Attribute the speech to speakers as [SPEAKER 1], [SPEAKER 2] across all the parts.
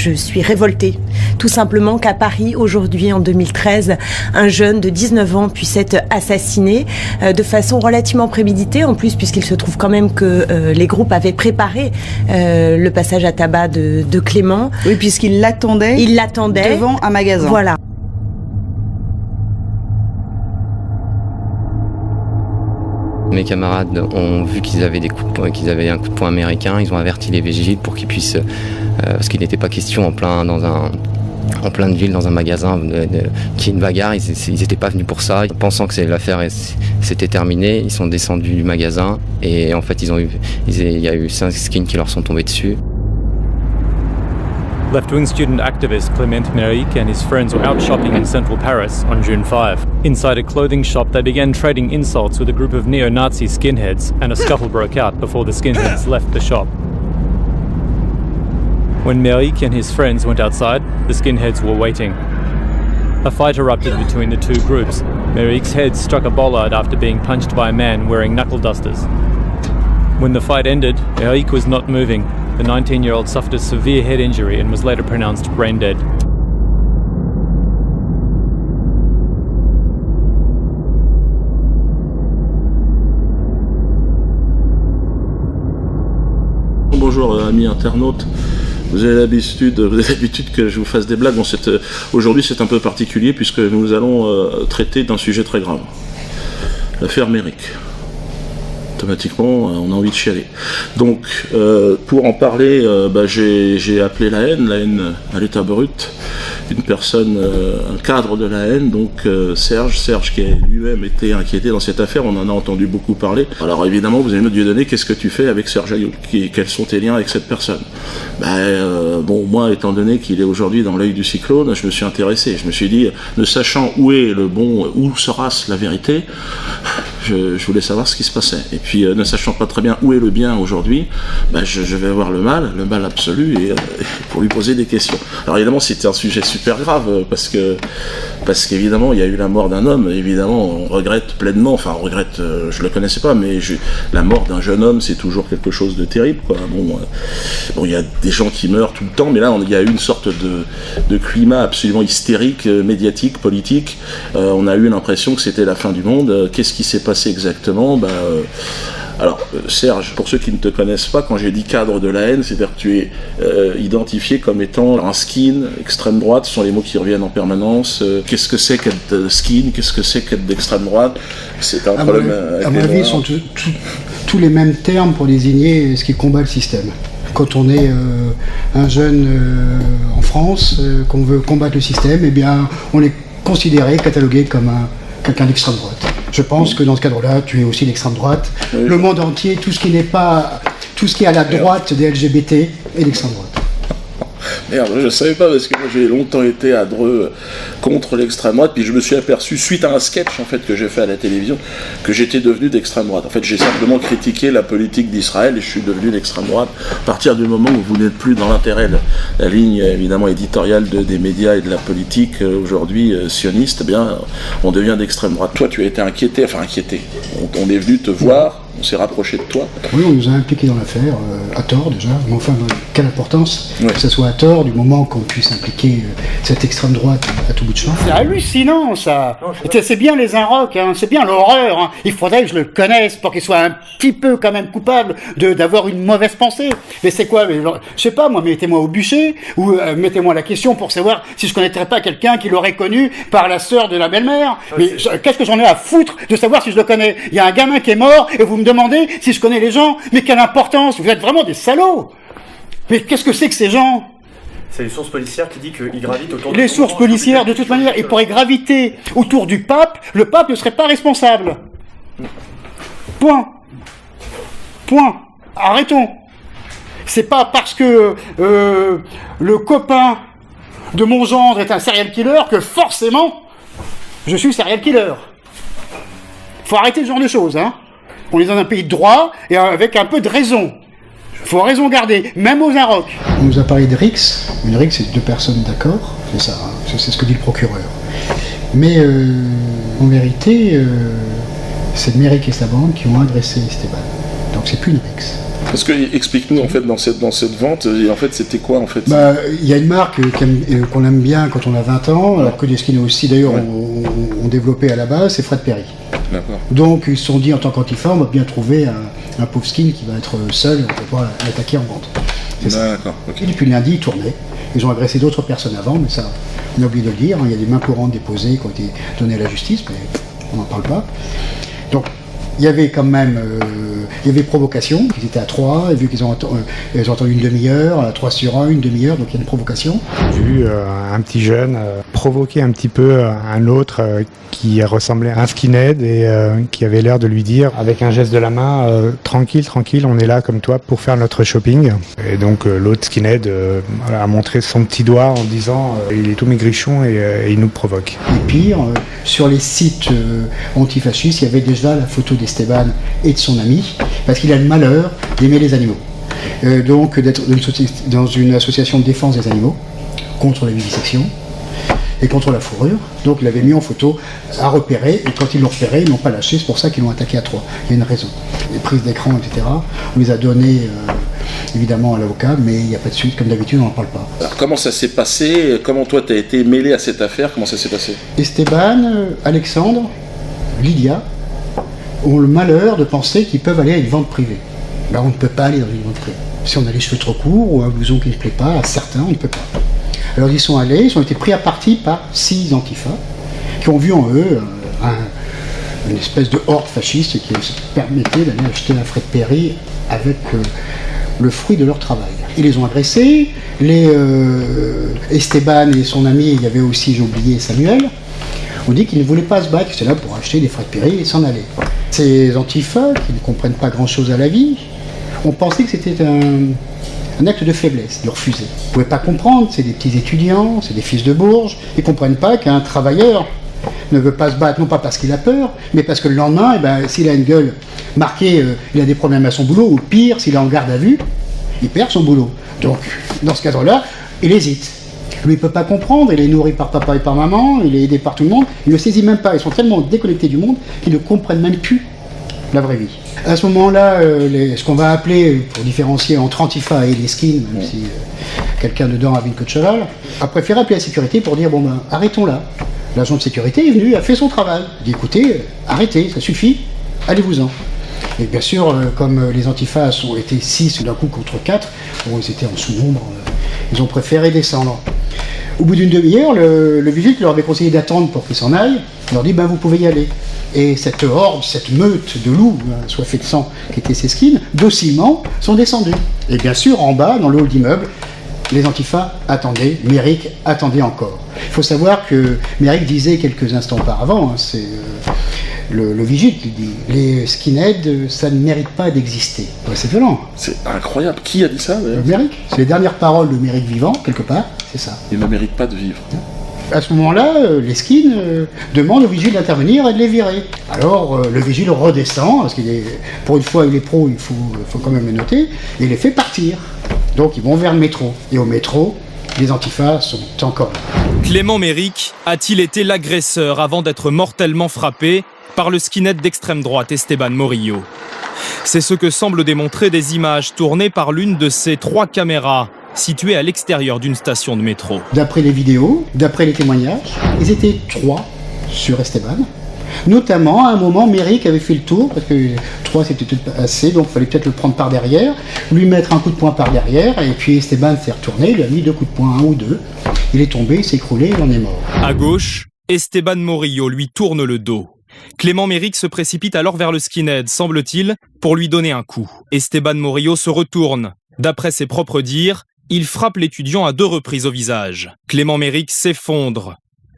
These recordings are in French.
[SPEAKER 1] je suis révoltée. Tout simplement qu'à Paris, aujourd'hui, en 2013, un jeune de 19 ans puisse être assassiné de façon relativement préméditée, en plus, puisqu'il se trouve quand même que les groupes avaient préparé le passage à tabac de Clément.
[SPEAKER 2] Oui, puisqu'il l'attendait.
[SPEAKER 1] Il l'attendait
[SPEAKER 2] devant un magasin.
[SPEAKER 1] Voilà.
[SPEAKER 3] Mes camarades ont vu qu'ils avaient un coup de poing américain, ils ont averti les vigiles pour qu'ils puissent, parce qu'il n'était pas question en pleine ville, dans un magasin, qu'il y ait une bagarre, ils n'étaient pas venus pour ça. Pensant que l'affaire s'était terminée, ils sont descendus du magasin et en fait il y a eu 5 skins qui leur sont tombés dessus.
[SPEAKER 4] Left-wing student activist Clément Méric and his friends were out shopping in central Paris on June 5. Inside a clothing shop, they began trading insults with a group of neo-Nazi skinheads, and a scuffle broke out before the skinheads left the shop. When Méric and his friends went outside, the skinheads were waiting. A fight erupted between the two groups. Méric's head struck a bollard after being punched by a man wearing knuckle dusters. When the fight ended, Méric was not moving. The 19-year-old suffered a severe head injury and was later pronounced brain dead.
[SPEAKER 5] Bonjour amis internautes, vous avez l'habitude que je vous fasse des blagues. Bon, aujourd'hui c'est un peu particulier puisque nous allons traiter d'un sujet très grave. L'affaire Méric. Automatiquement on a envie de chialer. Donc pour en parler, j'ai appelé la haine à l'état brut, une personne, un cadre de la haine, donc Serge qui a lui-même été inquiété dans cette affaire, on en a entendu beaucoup parler. Alors évidemment vous allez me demander qu'est-ce que tu fais avec Serge Ayoub, quels sont tes liens avec cette personne. Bon, moi étant donné qu'il est aujourd'hui dans l'œil du cyclone, je me suis intéressé, je me suis dit, ne sachant où est le bon, où sera la vérité, je voulais savoir ce qui se passait. Et puis, ne sachant pas très bien où est le bien aujourd'hui, je vais voir le mal absolu, et pour lui poser des questions. Alors évidemment, c'était un sujet super grave, parce qu'évidemment, il y a eu la mort d'un homme, évidemment, on regrette pleinement, enfin, on regrette, je le connaissais pas, mais la mort d'un jeune homme, c'est toujours quelque chose de terrible, quoi. Bon, il y a des gens qui meurent tout le temps, mais là, il y a eu une sorte de climat absolument hystérique, médiatique, politique. On a eu l'impression que c'était la fin du monde. Qu'est-ce qui s'est passé exactement? Alors, Serge, pour ceux qui ne te connaissent pas, quand j'ai dit cadre de la haine, c'est-à-dire que tu es identifié comme étant un skin, extrême droite, ce sont les mots qui reviennent en permanence. Qu'est-ce que c'est qu'être skin? Qu'est-ce que c'est qu'être d'extrême droite? C'est un problème.
[SPEAKER 6] À mon avis, sont tous les mêmes termes pour désigner ce qui combat le système. Quand on est un jeune en France, qu'on veut combattre le système, eh bien, on est considéré, catalogué comme quelqu'un d'extrême droite. Je pense que dans ce cadre-là, tu es aussi l'extrême droite. Oui. Le monde entier, tout ce qui est à la droite des LGBT est l'extrême droite.
[SPEAKER 5] Merde, je savais pas parce que moi j'ai longtemps été à Dreux contre l'extrême droite, puis je me suis aperçu, suite à un sketch en fait que j'ai fait à la télévision, que j'étais devenu d'extrême droite. En fait, j'ai simplement critiqué la politique d'Israël et je suis devenu d'extrême droite. À partir du moment où vous n'êtes plus dans l'intérêt, la ligne évidemment éditoriale des médias et de la politique aujourd'hui sioniste, eh bien, on devient d'extrême droite. Toi, tu as été inquiété. On est venu te voir. On s'est rapproché de toi.
[SPEAKER 6] Oui, on nous a impliqués dans l'affaire, à tort déjà, mais enfin, quelle importance que ce soit à tort du moment qu'on puisse impliquer cette extrême droite à tout bout de champ.
[SPEAKER 7] C'est hallucinant ça. C'est bien les Inrocks, hein. C'est bien l'horreur. Hein. Il faudrait que je le connaisse pour qu'il soit un petit peu quand même coupable d'avoir une mauvaise pensée. Mais c'est quoi? Je sais pas, moi, mettez-moi au bûcher, ou mettez-moi la question pour savoir si je connaîtrais pas quelqu'un qui l'aurait connu par la sœur de la belle-mère. Mais qu'est-ce que j'en ai à foutre de savoir si je le connais? Il y a un gamin qui est mort et vous me demandez si je connais les gens, mais quelle importance, vous êtes vraiment des salauds. Mais qu'est-ce que c'est que ces gens?
[SPEAKER 8] C'est les sources policières qui disent qu'ils gravitent autour
[SPEAKER 7] Les sources policières, de toute manière, ils pourraient graviter autour du pape, le pape ne serait pas responsable. Point. Arrêtons. C'est pas parce que le copain de mon gendre est un serial killer que forcément je suis serial killer. Faut arrêter ce genre de choses, hein. On est dans un pays de droit et avec un peu de raison. Il faut raison garder, même aux Inrocks.
[SPEAKER 6] On nous a parlé de RICS. Une RICS, c'est 2 personnes d'accord, c'est ça, hein, c'est ce que dit le procureur. Mais en vérité, c'est Méric et sa bande qui ont agressé Esteban. Donc c'est plus une RICS.
[SPEAKER 5] Parce que explique-nous en fait dans cette vente, en fait c'était quoi en fait?
[SPEAKER 6] Il y a une marque qu'on aime bien quand on a 20 ans, alors que les skinheads aussi d'ailleurs ont développé à la base, c'est Fred Perry.
[SPEAKER 5] D'accord.
[SPEAKER 6] Donc ils se sont dit en tant qu'antifa, on va bien trouver un pauvre skin qui va être seul et on va pouvoir l'attaquer en vente.
[SPEAKER 5] D'accord. Okay.
[SPEAKER 6] Et depuis lundi, ils tournaient. Ils ont agressé d'autres personnes avant, mais ça, on a oublié de le dire. Il y a des mains courantes déposées qui ont été données à la justice, mais on n'en parle pas. Donc, il y avait quand même provocation. Ils étaient à 3, et vu qu'ils ont entendu une demi-heure, à 3 sur 1, une demi-heure, donc il y a une provocation.
[SPEAKER 2] J'ai vu un petit jeune provoquer un petit peu un autre qui ressemblait à un skinhead et qui avait l'air de lui dire, avec un geste de la main, tranquille, on est là comme toi pour faire notre shopping. Et donc l'autre skinhead a montré son petit doigt en disant il est tout maigrichon et il nous provoque.
[SPEAKER 6] Et pire, sur les sites antifascistes, il y avait déjà la photo d'Esteban et de son ami, parce qu'il a le malheur d'aimer les animaux. Donc d'être dans une association de défense des animaux, contre la vivisection et contre la fourrure. Donc il l'avait mis en photo à repérer, et quand ils l'ont repéré, ils l'ont pas lâché, c'est pour ça qu'ils l'ont attaqué à 3. Il y a une raison. Les prises d'écran, etc., on les a données évidemment à l'avocat, mais il n'y a pas de suite, comme d'habitude on n'en parle pas.
[SPEAKER 5] Alors comment ça s'est passé? Comment toi tu as été mêlé à cette affaire? Comment ça s'est passé?
[SPEAKER 6] Esteban, Alexandre, Lydia ont le malheur de penser qu'ils peuvent aller à une vente privée. Ben, on ne peut pas aller dans une vente privée. Si on a les cheveux trop courts ou un blouson qui ne plaît pas, à certains, on ne peut pas. Alors ils sont allés, ils ont été pris à partie par 6 antifas qui ont vu en eux une espèce de horde fasciste qui permettait d'aller acheter un Fred Perry avec le fruit de leur travail. Ils les ont agressés, Esteban et son ami, il y avait aussi, j'ai oublié, Samuel, on dit qu'ils ne voulaient pas se battre, qu'ils étaient là pour acheter des Fred Perry et s'en aller. Ces antifas, qui ne comprennent pas grand-chose à la vie, ont pensé que c'était un acte de faiblesse, de refuser. Ils ne pouvaient pas comprendre, c'est des petits étudiants, c'est des fils de bourges, ils ne comprennent pas qu'un travailleur ne veut pas se battre, non pas parce qu'il a peur, mais parce que le lendemain, s'il a une gueule marquée, il a des problèmes à son boulot, ou pire, s'il est en garde à vue, il perd son boulot. Donc, dans ce cadre-là, il hésite. Lui, il ne peut pas comprendre, il est nourri par papa et par maman, il est aidé par tout le monde, il ne saisit même pas, ils sont tellement déconnectés du monde qu'ils ne comprennent même plus la vraie vie. À ce moment-là, ce qu'on va appeler, pour différencier entre Antifa et les skins, même si quelqu'un dedans avait une queue de cheval, a préféré appeler la sécurité pour dire, arrêtons là. L'agent de sécurité est venu, a fait son travail. Il dit, écoutez, arrêtez, ça suffit, allez-vous-en. Et bien sûr, comme les Antifas ont été 6 d'un coup contre 4, ils étaient en sous-nombre, ils ont préféré descendre. Au bout d'une demi-heure, le vigile leur avait conseillé d'attendre pour qu'ils s'en aillent. Il leur dit, vous pouvez y aller. Et cette horde, cette meute de loups, soifés de sang, qui étaient ces skins, docilement, sont descendus. Et bien sûr, en bas, dans le hall d'immeuble, les Antifas attendaient, Méric attendait encore. Il faut savoir que Méric disait quelques instants auparavant, c'est le vigile qui dit, les skinheads, ça ne mérite pas d'exister. C'est violent.
[SPEAKER 5] C'est incroyable. Qui a dit ça d'ailleurs?
[SPEAKER 6] Méric. C'est les dernières paroles de Méric vivant, quelque part, c'est ça.
[SPEAKER 5] Il ne mérite pas de vivre.
[SPEAKER 6] À ce moment-là, les skins demandent au vigile d'intervenir et de les virer. Alors, le vigile redescend, parce pour une fois, il est pro, il faut quand même le noter, et il les fait partir. Donc, ils vont vers le métro. Et au métro, les Antifas sont encore là.
[SPEAKER 9] Clément Méric a-t-il été l'agresseur avant d'être mortellement frappé par le skinhead d'extrême droite Esteban Morillo? C'est ce que semblent démontrer des images tournées par l'une de ces 3 caméras situées à l'extérieur d'une station de métro.
[SPEAKER 6] D'après les vidéos, d'après les témoignages, ils étaient 3 sur Esteban. Notamment, à un moment, Méric avait fait le tour, parce que 3 c'était peut-être pas assez, donc il fallait peut-être le prendre par derrière, lui mettre un coup de poing par derrière, et puis Esteban s'est retourné, il a mis 2 coups de poing, 1 ou 2. Il est tombé, il s'est écroulé, il en est mort.
[SPEAKER 9] À gauche, Esteban Morillo lui tourne le dos. Clément Méric se précipite alors vers le skinhead, semble-t-il, pour lui donner un coup. Esteban Morillo se retourne. D'après ses propres dires, il frappe l'étudiant à 2 reprises au visage. Clément Méric s'effondre.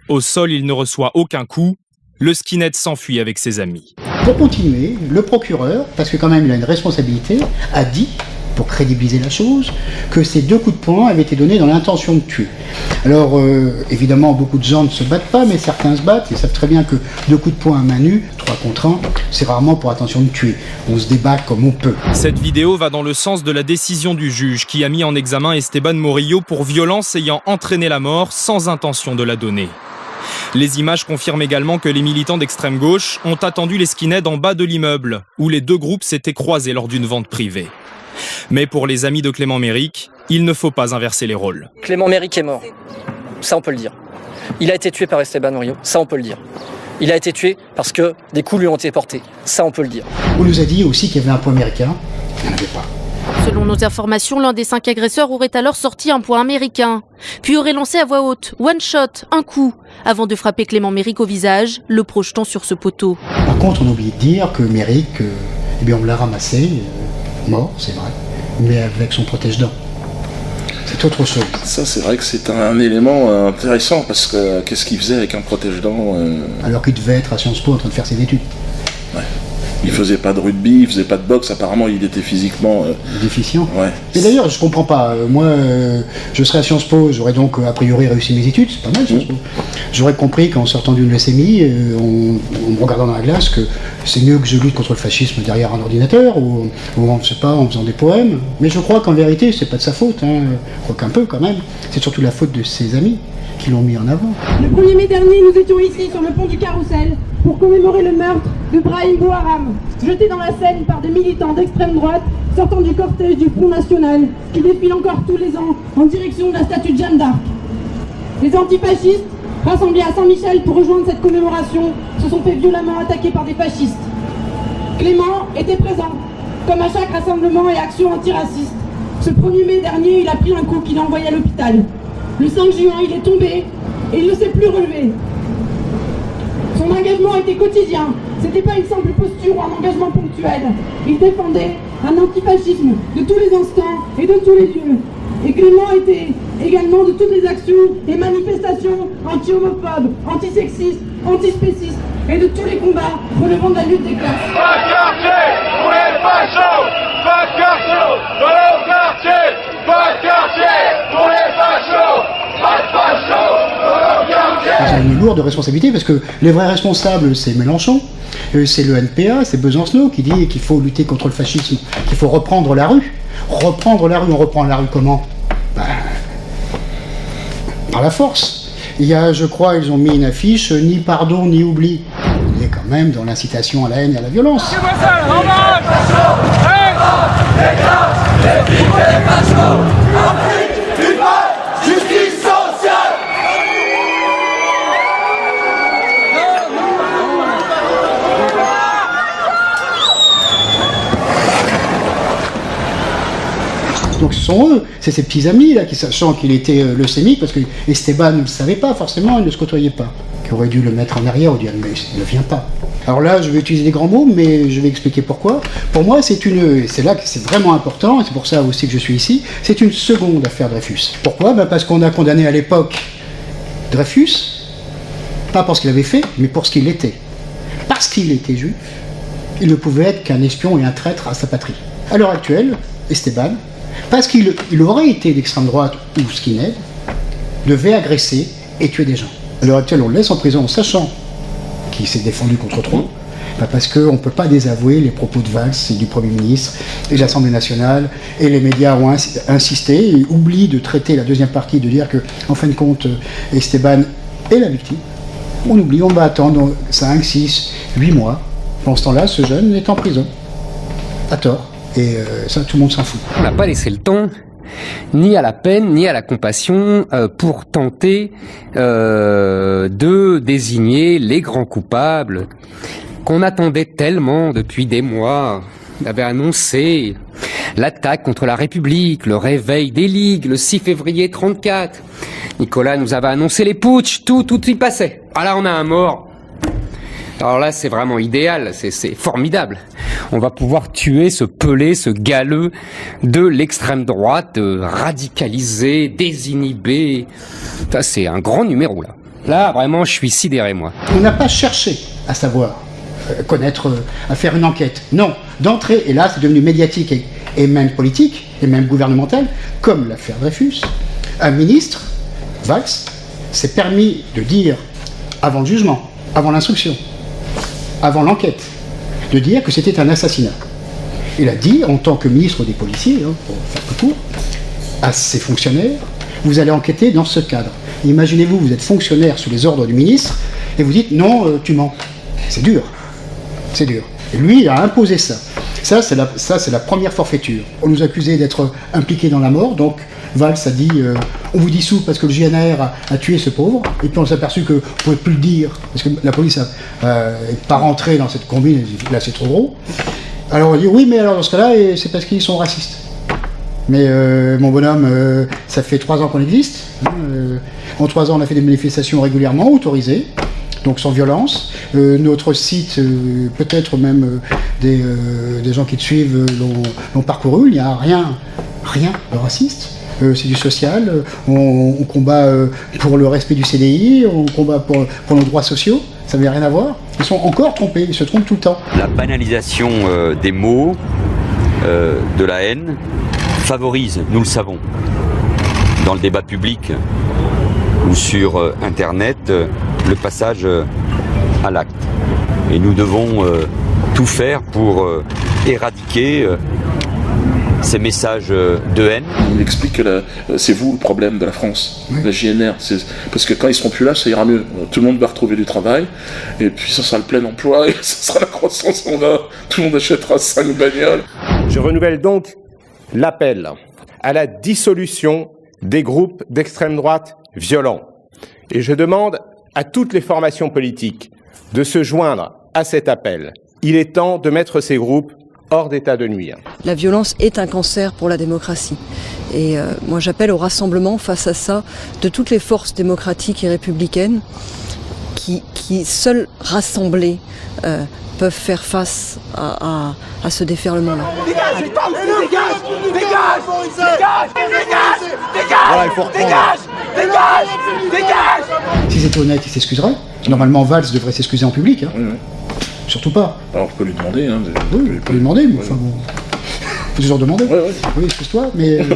[SPEAKER 9] Au sol, il ne reçoit aucun coup. Le skinhead s'enfuit avec ses amis.
[SPEAKER 6] Pour continuer, le procureur, parce que quand même il a une responsabilité, a dit, pour crédibiliser la chose, que ces 2 coups de poing avaient été donnés dans l'intention de tuer. Alors, évidemment, beaucoup de gens ne se battent pas, mais certains se battent, et savent très bien que 2 coups de poing à main nue, 3 contre 1, c'est rarement pour intention de tuer. On se débat comme on peut.
[SPEAKER 9] Cette vidéo va dans le sens de la décision du juge qui a mis en examen Esteban Morillo pour violence ayant entraîné la mort sans intention de la donner. Les images confirment également que les militants d'extrême gauche ont attendu les skinheads en bas de l'immeuble, où les deux groupes s'étaient croisés lors d'une vente privée. Mais pour les amis de Clément Méric, il ne faut pas inverser les rôles.
[SPEAKER 10] Clément Méric est mort, ça on peut le dire. Il a été tué par Esteban Murillo, ça on peut le dire. Il a été tué parce que des coups lui ont été portés, ça on peut le dire.
[SPEAKER 6] On nous a dit aussi qu'il y avait un point américain, il n'y en avait pas.
[SPEAKER 11] Selon nos informations, l'un des 5 agresseurs aurait alors sorti un poing américain, puis aurait lancé à voix haute, one shot, un coup, avant de frapper Clément Méric au visage, le projetant sur ce poteau.
[SPEAKER 6] Par contre, on a oublié de dire que Méric, eh bien on l'a ramassé, mort, c'est vrai, mais avec son protège-dents. C'est autre chose.
[SPEAKER 5] Ça, c'est vrai que c'est un élément intéressant, parce que qu'est-ce qu'il faisait avec un protège-dents
[SPEAKER 6] Alors qu'il devait être à Sciences Po en train de faire ses études.
[SPEAKER 5] Ouais. Il faisait pas de rugby, il faisait pas de boxe, apparemment il était physiquement...
[SPEAKER 6] déficient.
[SPEAKER 5] Ouais.
[SPEAKER 6] Et d'ailleurs, je comprends pas, moi je serais à Sciences Po, j'aurais donc a priori réussi mes études, c'est pas mal Sciences Po. J'aurais compris qu'en sortant d'une leucémie, en me regardant dans la glace, que c'est mieux que je lutte contre le fascisme derrière un ordinateur, ou on ne sait pas, en faisant des poèmes. Mais je crois qu'en vérité, c'est pas de sa faute, hein. Je crois qu'un peu quand même, c'est surtout la faute de ses amis qui l'ont mis en avant.
[SPEAKER 12] Le 1er mai dernier, nous étions ici sur le pont du Carrousel pour commémorer le meurtre de Brahim Bouharam, jeté dans la Seine par des militants d'extrême droite sortant du cortège du Front National qui défile encore tous les ans en direction de la statue de Jeanne d'Arc. Les antifascistes, rassemblés à Saint-Michel pour rejoindre cette commémoration, se sont fait violemment attaquer par des fascistes. Clément était présent, comme à chaque rassemblement et action antiraciste. Ce 1er mai dernier, il a pris un coup qui l'a envoyé à l'hôpital. Le 5 juin, il est tombé et il ne s'est plus relevé. Son engagement était quotidien. C'était pas une simple posture ou un engagement ponctuel. Il défendait un antifascisme de tous les instants et de tous les lieux. Et Clément était également de toutes les actions et manifestations anti-homophobes, antisexistes, antispécistes et de tous les combats relevant de la lutte des classes.
[SPEAKER 13] Pas de quartier pour les fachos! Pas de quartier dans le quartier! Pas de quartier pour les fachos! Pas de fachos dans le quartier!
[SPEAKER 6] Ils ont une lourde responsabilité parce que les vrais responsables, c'est Mélenchon, c'est le NPA, c'est Besancenot qui dit qu'il faut lutter contre le fascisme, qu'il faut reprendre la rue. Reprendre la rue, on reprend la rue comment? Par la force. Il y a, je crois, ils ont mis une affiche, ni pardon, ni oubli. On est quand même dans l'incitation à la haine et à la violence.
[SPEAKER 13] Justice sociale!
[SPEAKER 6] Donc ce sont eux, c'est ses petits amis là, qui sachant qu'il était leucémique, parce que Esteban ne le savait pas forcément, il ne se côtoyait pas, qui aurait dû le mettre en arrière ou dire mais il ne vient pas. Alors là, je vais utiliser des grands mots, mais je vais expliquer pourquoi. Pour moi, c'est là que c'est vraiment important, et c'est pour ça aussi que je suis ici, c'est une seconde affaire Dreyfus. Pourquoi? Parce qu'on a condamné à l'époque Dreyfus, pas pour ce qu'il avait fait, mais pour ce qu'il était. Parce qu'il était juif, il ne pouvait être qu'un espion et un traître à sa patrie. À l'heure actuelle, Esteban, parce qu'il aurait été d'extrême droite ou skinhead, devait agresser et tuer des gens. À l'heure actuelle, on le laisse en prison en sachant qu'il s'est défendu contre trop, parce qu'on ne peut pas désavouer les propos de Valls et du Premier ministre et de l'Assemblée nationale, et les médias ont insisté et oublient de traiter la deuxième partie, de dire que, en fin de compte, Esteban est la victime. On oublie, on va attendre 5, 6, 8 mois. Pendant ce temps-là, ce jeune est en prison, à tort. Et ça, tout le monde s'en fout.
[SPEAKER 14] On n'a pas laissé le temps, ni à la peine, ni à la compassion, pour tenter de désigner les grands coupables qu'on attendait tellement depuis des mois. On avait annoncé l'attaque contre la République, le réveil des ligues, le 6 février 34. Nicolas nous avait annoncé les putschs, tout y passait. Ah là, on a un mort. Alors là, c'est vraiment idéal, c'est formidable. On va pouvoir tuer ce pelé, ce galeux de l'extrême droite, radicalisé, désinhibé. Ça, c'est un grand numéro, là. Là, vraiment, je suis sidéré, moi.
[SPEAKER 6] On n'a pas cherché à savoir, connaître, à faire une enquête. Non, d'entrée, et là, c'est devenu médiatique et même politique, et même gouvernemental, comme l'affaire Dreyfus. Un ministre, Valls, s'est permis de dire, avant le jugement, avant l'instruction, avant l'enquête, de dire que c'était un assassinat. Il a dit, en tant que ministre des policiers, pour faire plus court, à ses fonctionnaires, vous allez enquêter dans ce cadre. Imaginez-vous, vous êtes fonctionnaire sous les ordres du ministre et vous dites non, tu mens. C'est dur. C'est dur. Et lui, il a imposé ça. Ça, c'est la première forfaiture. On nous accusait d'être impliqués dans la mort, donc Valls a dit on vous dissout parce que le GNR a tué ce pauvre, et puis on s'est aperçu qu'on ne pouvait plus le dire, parce que la police n'est pas rentrée dans cette combine, là c'est trop gros. Alors on dit oui, mais alors dans ce cas-là, c'est parce qu'ils sont racistes. Mais mon bonhomme, ça fait 3 ans qu'on existe. En 3 ans, on a fait des manifestations régulièrement, autorisées, donc sans violence. Notre site, peut-être même des gens qui te suivent l'ont parcouru, il n'y a rien de raciste. C'est du social, on combat pour le respect du CDI, on combat pour nos droits sociaux, ça n'avait rien à voir. Ils sont encore trompés, ils se trompent tout le temps.
[SPEAKER 15] La banalisation des mots, de la haine, favorise, nous le savons, dans le débat public ou sur Internet, le passage à l'acte. Et nous devons tout faire pour éradiquer ces messages de haine.
[SPEAKER 5] Il explique que c'est vous le problème de la France, la GNR. Parce que quand ils seront plus là, ça ira mieux. Tout le monde va retrouver du travail, et puis ça sera le plein emploi, et ça sera la croissance, tout le monde achètera 5 bagnoles.
[SPEAKER 16] Je renouvelle donc l'appel à la dissolution des groupes d'extrême droite violents. Et je demande à toutes les formations politiques de se joindre à cet appel. Il est temps de mettre ces groupes hors d'état de nuire.
[SPEAKER 17] La violence est un cancer pour la démocratie. Et moi j'appelle au rassemblement face à ça de toutes les forces démocratiques et républicaines qui seules rassemblées peuvent faire face à ce déferlement-là.
[SPEAKER 13] Dégage, dégage.
[SPEAKER 6] Si c'était honnête, il s'excuserait. Normalement, Valls devrait s'excuser en public. Hein.
[SPEAKER 5] Oui.
[SPEAKER 6] Surtout pas.
[SPEAKER 5] Alors, je peux lui demander. Hein,
[SPEAKER 6] oui, je peux lui demander, mais enfin bon. Faut toujours demander. Oui, excuse-toi, mais. Je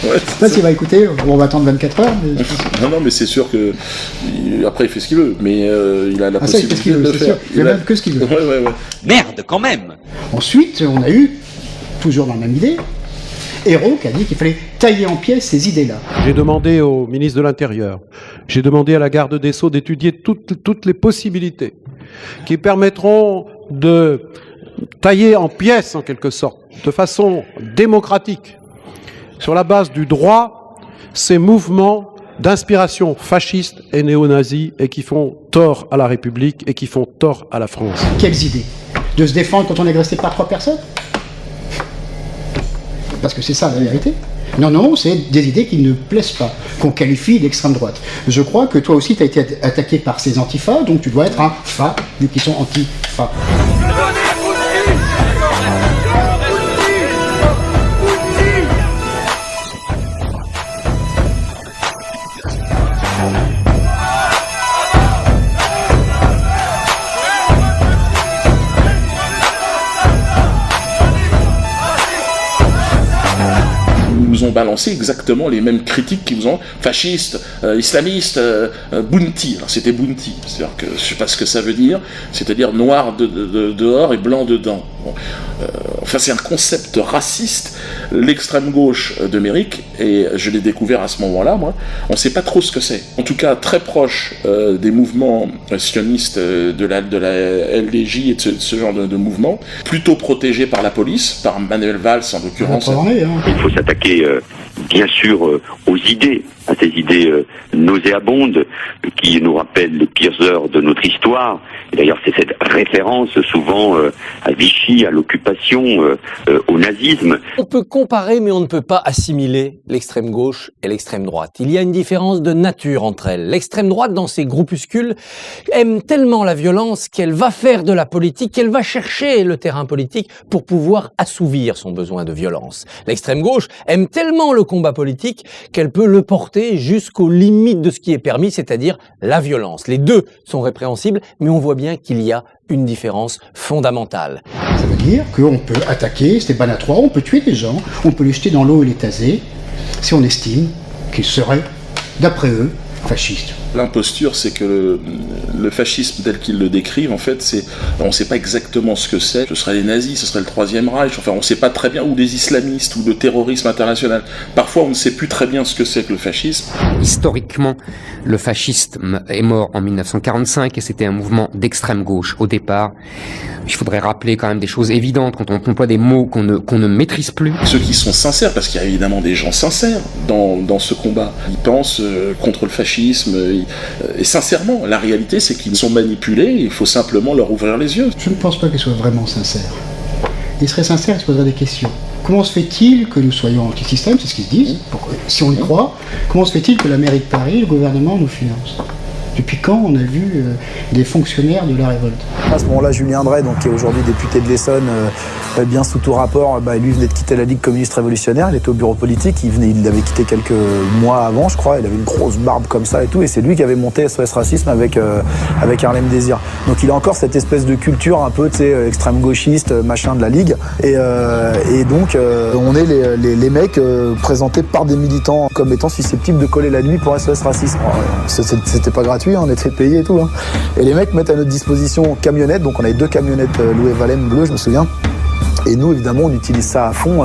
[SPEAKER 6] sais pas s'il va écouter, on va attendre 24 heures. Mais
[SPEAKER 5] non, mais c'est sûr que. Après, il fait ce qu'il veut, mais il a la possibilité de le faire.
[SPEAKER 6] Il fait même que ce qu'il veut.
[SPEAKER 15] Merde, quand même.
[SPEAKER 6] Ensuite, on a eu, toujours dans la même idée, Ayrault qui a dit qu'il fallait tailler en pièces ces idées-là.
[SPEAKER 18] J'ai demandé au ministre de l'Intérieur, j'ai demandé à la garde des Sceaux d'étudier toutes les possibilités qui permettront de tailler en pièces, en quelque sorte, de façon démocratique, sur la base du droit, ces mouvements d'inspiration fasciste et néo-nazi et qui font tort à la République et qui font tort à la France.
[SPEAKER 6] Quelles idées? De se défendre quand on est agressé par 3 personnes? Parce que c'est ça la vérité. Non, c'est des idées qui ne plaisent pas, qu'on qualifie d'extrême droite. Je crois que toi aussi tu as été attaqué par ces antifas, donc tu dois être un fa, vu qu'ils sont anti-fa.
[SPEAKER 5] Ont balancé exactement les mêmes critiques qui vous ont fascistes, islamistes, Bounty. Alors c'était Bounty, c'est-à-dire que je sais pas ce que ça veut dire, c'est-à-dire noir dehors et blanc dedans. Bon. Enfin c'est un concept raciste. L'extrême gauche de Méric, et je l'ai découvert à ce moment-là, moi, on sait pas trop ce que c'est. En tout cas très proche des mouvements sionistes de la LDJ et de ce genre de mouvement, plutôt protégé par la police, par Manuel Valls en l'occurrence.
[SPEAKER 15] Il faut s'attaquer bien sûr aux idées, à ces idées nauséabondes qui nous rappellent les pires heures de notre histoire. Et d'ailleurs, c'est cette référence souvent à Vichy, à l'occupation, au nazisme.
[SPEAKER 19] On peut comparer, mais on ne peut pas assimiler l'extrême gauche et l'extrême droite. Il y a une différence de nature entre elles. L'extrême droite, dans ses groupuscules, aime tellement la violence qu'elle va faire de la politique, qu'elle va chercher le terrain politique pour pouvoir assouvir son besoin de violence. L'extrême gauche aime tellement le combat politique qu'elle peut le porter jusqu'aux limites de ce qui est permis, c'est-à-dire la violence. Les deux sont répréhensibles, mais on voit bien qu'il y a une différence fondamentale.
[SPEAKER 6] Ça veut dire qu'on peut attaquer Stéphane à 3, on peut tuer des gens, on peut les jeter dans l'eau et les taser, si on estime qu'ils seraient, d'après eux, fascistes.
[SPEAKER 5] L'imposture, c'est que le fascisme tel qu'ils le décrivent, en fait, on ne sait pas exactement ce que c'est. Ce serait les nazis, ce serait le Troisième Reich, enfin on ne sait pas très bien, ou des islamistes, ou le terrorisme international. Parfois on ne sait plus très bien ce que c'est que le fascisme.
[SPEAKER 14] Historiquement, le fascisme est mort en 1945 et c'était un mouvement d'extrême gauche au départ. Il faudrait rappeler quand même des choses évidentes quand on emploie des mots qu'on ne maîtrise plus.
[SPEAKER 5] Ceux qui sont sincères, parce qu'il y a évidemment des gens sincères dans ce combat, ils pensent contre le fascisme, et sincèrement, la réalité c'est qu'ils sont manipulés, il faut simplement leur ouvrir les yeux.
[SPEAKER 6] Je ne pense pas qu'ils soient vraiment sincères. Ils seraient sincères, ils se poseraient des questions. Comment se fait-il que nous soyons anti-système, c'est ce qu'ils se disent, si on y croit, comment se fait-il que la mairie de Paris, le gouvernement nous finance ? Depuis quand on a vu des fonctionnaires de la révolte?
[SPEAKER 20] À ce moment-là, Julien Drey, donc, qui est aujourd'hui député de l'Essonne, bien sous tout rapport, lui venait de quitter la Ligue communiste révolutionnaire, il était au bureau politique, il l'avait quitté quelques mois avant, je crois, il avait une grosse barbe comme ça et tout, et c'est lui qui avait monté SOS Racisme avec Harlem Désir. Donc il a encore cette espèce de culture un peu, tu sais, extrême gauchiste, machin de la Ligue, et donc on est les mecs présentés par des militants comme étant susceptibles de coller la nuit pour SOS Racisme. C'était pas gratuit, on était payés et tout. Hein. Et les mecs mettent à notre disposition camionnettes, donc on avait 2 camionnettes Louis Valem bleues, je me souviens. Et nous, évidemment, on utilise ça à fond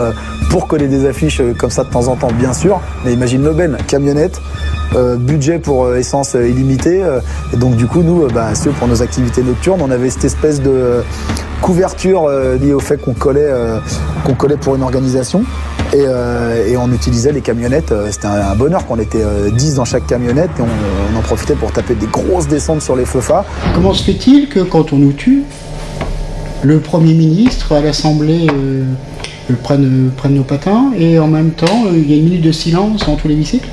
[SPEAKER 20] pour coller des affiches comme ça de temps en temps, bien sûr. Mais imagine l'aubaine, camionnette, budget pour essence illimité. Et donc, du coup, nous, pour nos activités nocturnes, on avait cette espèce de couverture liée au fait qu'on collait pour une organisation. Et on utilisait les camionnettes, c'était un bonheur qu'on était 10 dans chaque camionnette et on en profitait pour taper des grosses descentes sur les FEFA.
[SPEAKER 6] Comment se fait-il que quand on nous tue, le Premier ministre à l'Assemblée prenne nos patins et en même temps il y a une minute de silence dans tous l'hémicycle?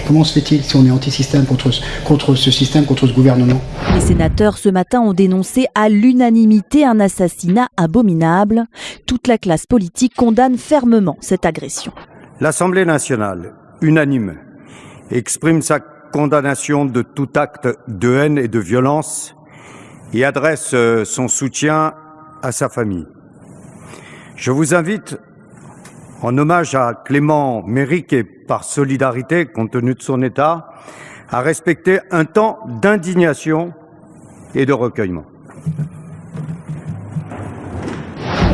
[SPEAKER 6] Comment se fait-il si on est anti-système contre ce système, contre ce gouvernement?
[SPEAKER 21] Les sénateurs ce matin ont dénoncé à l'unanimité un assassinat abominable. Toute la classe politique condamne fermement cette agression.
[SPEAKER 22] L'Assemblée nationale, unanime, exprime sa condamnation de tout acte de haine et de violence et adresse son soutien à sa famille. Je vous invite, en hommage à Clément Méric et par solidarité compte tenu de son état, à respecter un temps d'indignation et de recueillement.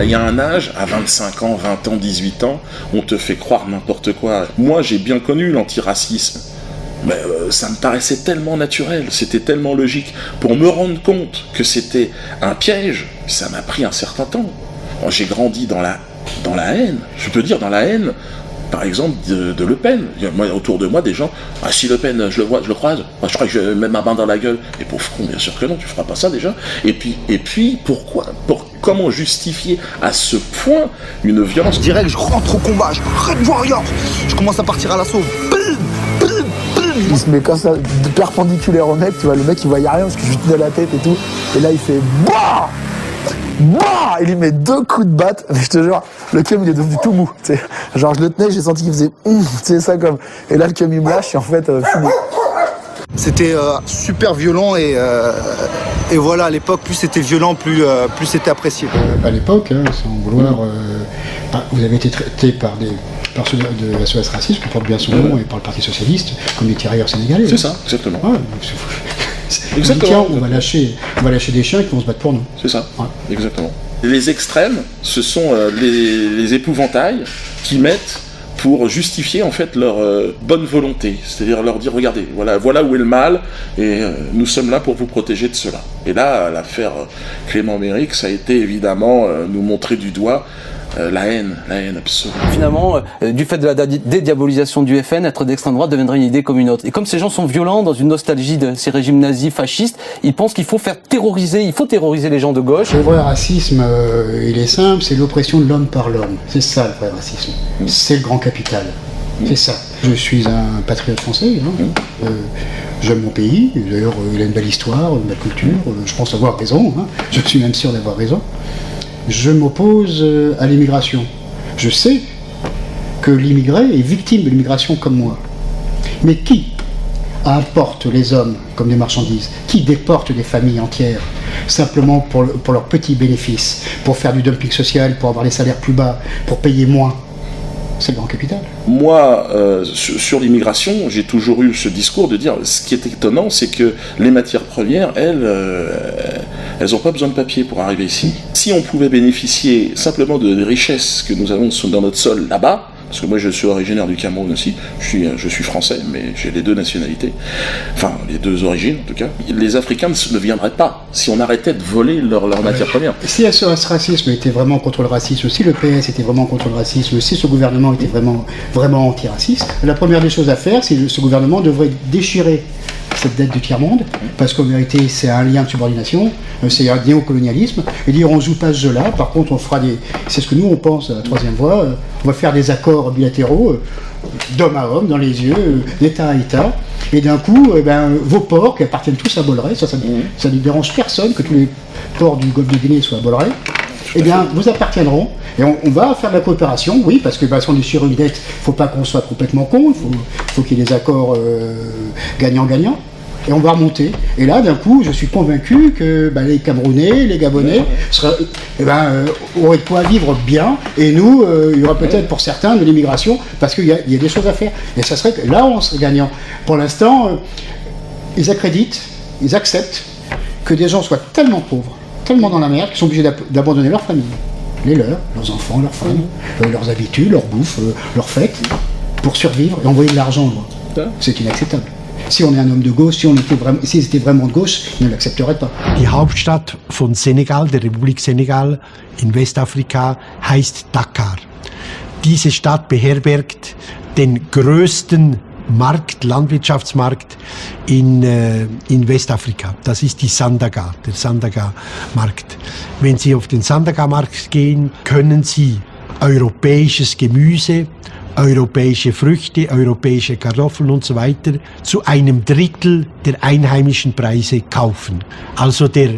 [SPEAKER 5] Il y a un âge, à 25 ans, 20 ans, 18 ans, on te fait croire n'importe quoi. Moi, j'ai bien connu l'antiracisme. Mais ça me paraissait tellement naturel, c'était tellement logique. Pour me rendre compte que c'était un piège, ça m'a pris un certain temps. J'ai grandi dans la haine, je peux dire dans la haine, par exemple, de Le Pen. Moi, autour de moi, des gens, ah si Le Pen, je le vois, je le croise, je crois que je vais mettre ma main dans la gueule. Et pauvre con, bien sûr que non, tu feras pas ça déjà. Et puis pourquoi comment justifier à ce point une violence?
[SPEAKER 23] Je dirais que je rentre au combat, je Red Warrior, je commence à partir à l'assaut.
[SPEAKER 20] Il se met comme ça, perpendiculaire au mec, tu vois, le mec il voyait rien parce que je lui tenais la tête et tout. Et là il fait BAH! Bah, il lui met 2 coups de batte, mais je te jure, le cum il est devenu tout mou. T'sais. Genre je le tenais, j'ai senti qu'il faisait c'est ça comme. Et là le cum il me lâche et en fait fini.
[SPEAKER 23] C'était super violent et voilà, à l'époque plus c'était violent, plus c'était apprécié.
[SPEAKER 6] À l'époque, sans vouloir, vous avez été traité par ceux de SOS Racisme, qui porte bien son nom, et par le Parti Socialiste, comme des tirailleurs sénégalais.
[SPEAKER 5] C'est ça, exactement.
[SPEAKER 6] Ouais, exactement. On va lâcher des chiens qui vont se battre pour nous.
[SPEAKER 5] C'est ça, ouais. Exactement. Les extrêmes, ce sont les épouvantails qui mettent pour justifier en fait leur bonne volonté, c'est-à-dire leur dire regardez, voilà où est le mal et nous sommes là pour vous protéger de cela. Et là, l'affaire Clément Méric, ça a été évidemment nous montrer du doigt la haine absolue.
[SPEAKER 24] Finalement, du fait de la dédiabolisation du FN, être d'extrême droite deviendrait une idée comme une autre. Et comme ces gens sont violents, dans une nostalgie de ces régimes nazis, fascistes, ils pensent qu'il faut terroriser les gens de gauche.
[SPEAKER 6] Le vrai racisme, il est simple, c'est l'oppression de l'homme par l'homme. C'est ça le vrai racisme. C'est le grand capital. C'est ça. Je suis un patriote français, j'aime mon pays, d'ailleurs il a une belle histoire, une belle culture, je pense avoir raison, je suis même sûr d'avoir raison. Je m'oppose à l'immigration. Je sais que l'immigré est victime de l'immigration comme moi. Mais qui importe les hommes comme des marchandises? Qui déporte des familles entières simplement pour leurs petits bénéfices, pour faire du dumping social, pour avoir les salaires plus bas, pour payer moins? C'est le grand capital.
[SPEAKER 5] moi, sur l'immigration, j'ai toujours eu ce discours de dire, ce qui est étonnant, c'est que les matières premières, elles n'ont pas besoin de papier pour arriver ici. Si on pouvait bénéficier simplement des richesses que nous avons dans notre sol là-bas, parce que moi je suis originaire du Cameroun aussi, je suis français, mais j'ai les deux nationalités, enfin les deux origines en tout cas, les Africains ne viendraient pas si on arrêtait de voler leurs matières premières.
[SPEAKER 6] Si ce racisme était vraiment contre le racisme, si le PS était vraiment contre le racisme, si ce gouvernement était vraiment antiraciste, la première des choses à faire, c'est que ce gouvernement devrait déchirer cette dette du tiers-monde, parce qu'en vérité c'est un lien de subordination, c'est un néocolonialisme, et dire on joue pas ce jeu-là, par contre on fera c'est ce que nous on pense à la troisième voie, on va faire des accords bilatéraux, d'homme à homme, dans les yeux, d'État à État, et d'un coup, vos ports qui appartiennent tous à Bolloré, ça ne dérange personne que tous les ports du Golfe de Guinée soient à Bolloré, eh bien, vous appartiendront, et on va faire de la coopération, oui, parce que si on est sur une dette, il ne faut pas qu'on soit complètement con, il faut qu'il y ait des accords gagnant-gagnant, et on va remonter. Et là, d'un coup, je suis convaincu que les Camerounais, les Gabonais, auraient de quoi vivre bien, et nous, il y aura peut-être pour certains de l'immigration, parce qu'il y a des choses à faire. Et ça serait que là, on serait gagnant. Pour l'instant, ils acceptent que des gens soient tellement pauvres, tellement dans la merde, qu'ils sont obligés d'abandonner leur famille, leurs enfants, leurs femmes, leurs habitudes, leur bouffe, leurs fêtes, pour survivre et envoyer de l'argent. C'est inacceptable. Si on est un homme de gauche, s'ils étaient vraiment de gauche, ils ne l'accepteraient pas.
[SPEAKER 1] Die Hauptstadt von Senegal, der Republik Senegal in Westafrika, heißt Dakar. Diese Stadt beherbergt den größten Landwirtschaftsmarkt in Westafrika. Das ist die Sandaga, der Sandaga-Markt. Wenn Sie auf den Sandaga-Markt gehen, können Sie europäisches Gemüse, europäische Früchte, europäische Kartoffeln und so weiter zu einem Drittel der einheimischen Preise kaufen. Also der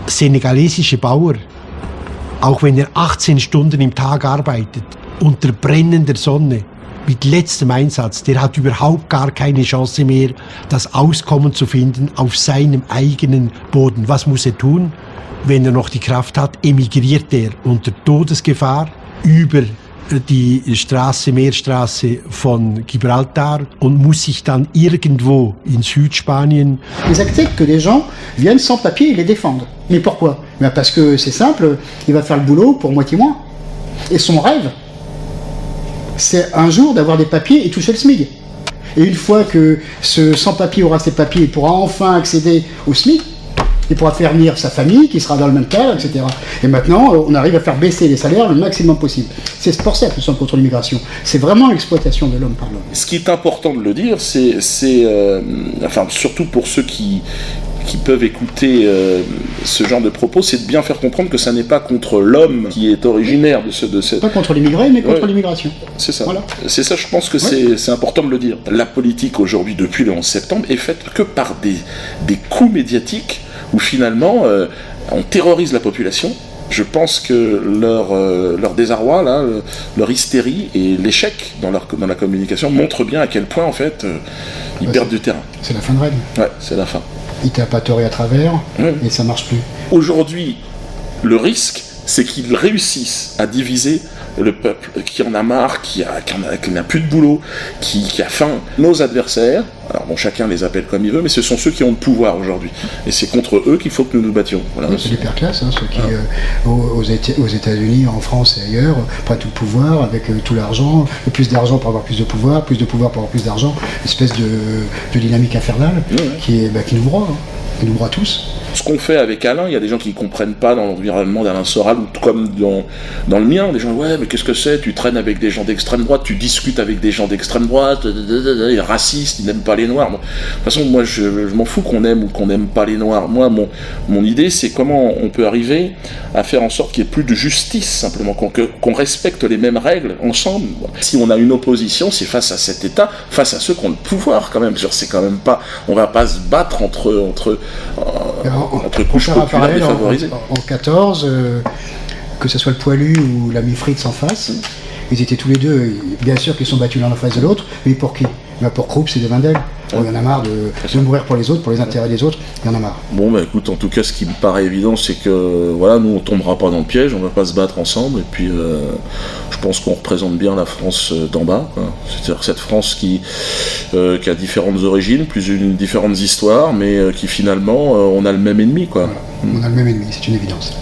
[SPEAKER 1] senegalesische Bauer, auch wenn er 18 Stunden im Tag arbeitet, unter brennender Sonne, mit letztem Einsatz, der hat überhaupt gar keine Chance mehr, das Auskommen zu finden auf seinem eigenen Boden. Was muss er tun? Wenn er noch die Kraft hat, emigriert er unter Todesgefahr über die Meerstraße von Gibraltar und muss sich dann irgendwo in Südspanien.
[SPEAKER 6] Ils acceptent que des gens viennent sans papier et les défendent. Mais pourquoi? Parce que c'est simple, il va faire le boulot pour moitié moins. Et son rêve, c'est un jour d'avoir des papiers et toucher le SMIC. Et une fois que ce sans-papier aura ses papiers, il pourra enfin accéder au SMIC, il pourra faire venir sa famille qui sera dans le même cadre, etc. Et maintenant, on arrive à faire baisser les salaires le maximum possible. C'est pour ça que nous sommes contre l'immigration. C'est vraiment l'exploitation de l'homme par l'homme.
[SPEAKER 5] Ce qui est important de le dire, c'est surtout pour ceux qui peuvent écouter ce genre de propos, c'est de bien faire comprendre que ça n'est pas contre l'homme qui est originaire de cette...
[SPEAKER 6] Pas contre l'immigré, mais contre l'immigration.
[SPEAKER 5] C'est ça. Voilà. C'est ça, je pense que c'est important de le dire. La politique aujourd'hui, depuis le 11 septembre, est faite que par des coups médiatiques où finalement on terrorise la population. Je pense que leur désarroi, leur hystérie et l'échec dans la communication montrent bien à quel point en fait ils perdent du terrain.
[SPEAKER 6] C'est la fin de règne.
[SPEAKER 5] Ouais, c'est la fin.
[SPEAKER 6] Il t'a à travers et ça marche plus.
[SPEAKER 5] Aujourd'hui, le risque, c'est qu'ils réussissent à diviser le peuple qui en a marre, qui n'a plus de boulot, qui a faim. Nos adversaires, alors bon, chacun les appelle comme il veut, mais ce sont ceux qui ont le pouvoir aujourd'hui. Et c'est contre eux qu'il faut que nous nous battions. Voilà.
[SPEAKER 6] C'est l'hyperclasse, ceux qui, aux États-Unis, en France et ailleurs, prennent tout le pouvoir, avec tout l'argent, plus d'argent pour avoir plus de pouvoir pour avoir plus d'argent, une espèce de dynamique infernale qui nous broie, qui nous broie tous.
[SPEAKER 5] Ce qu'on fait avec Alain, il y a des gens qui ne comprennent pas dans l'environnement d'Alain Soral, ou comme dans le mien, des gens, ouais, mais qu'est-ce que c'est? Tu traînes avec des gens d'extrême droite, tu discutes avec des gens d'extrême droite, ils sont racistes, ils n'aiment pas les Noirs. Bon, de toute façon, moi, je m'en fous qu'on aime ou qu'on n'aime pas les Noirs. Moi, mon idée, c'est comment on peut arriver à faire en sorte qu'il n'y ait plus de justice, simplement, qu'on respecte les mêmes règles ensemble. Si on a une opposition, c'est face à cet État, face à ceux qui ont le pouvoir, quand même. C'est quand même pas, on va pas se battre entre couches populaires défavorisées.
[SPEAKER 6] En 14, que ce soit le Poilu ou l'ami Fritz en face, ils étaient tous les deux, bien sûr qu'ils sont battus l'un en face de l'autre, mais pour qui? Pour Krups et De Wendel. Il y en a marre de mourir pour les autres, pour les intérêts des autres, il y en a marre.
[SPEAKER 5] Bon, bah écoute, en tout cas, ce qui me paraît évident, c'est que voilà, nous on tombera pas dans le piège, on va pas se battre ensemble, et puis je pense qu'on représente bien la France d'en bas, quoi. C'est-à-dire cette France qui a différentes origines, différentes histoires, mais qui finalement, on a le même ennemi, quoi.
[SPEAKER 6] Voilà. On a le même ennemi, c'est une évidence.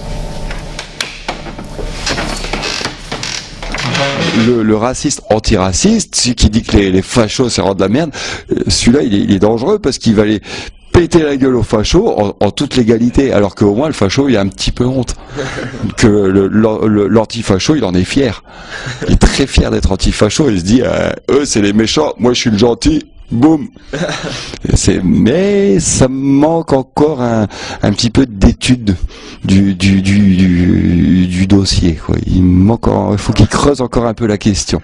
[SPEAKER 3] Le raciste antiraciste, celui qui dit que les fachos c'est rend de la merde, celui-là il est dangereux parce qu'il va aller péter la gueule aux fachos en toute légalité, alors qu'au moins le facho il a un petit peu honte, que l'antifacho il en est fier, il est très fier d'être antifacho, il se dit eux c'est les méchants, moi je suis le gentil. Boum. Mais ça manque encore un petit peu d'étude du dossier, quoi. Il faut qu'il creuse encore un peu la question.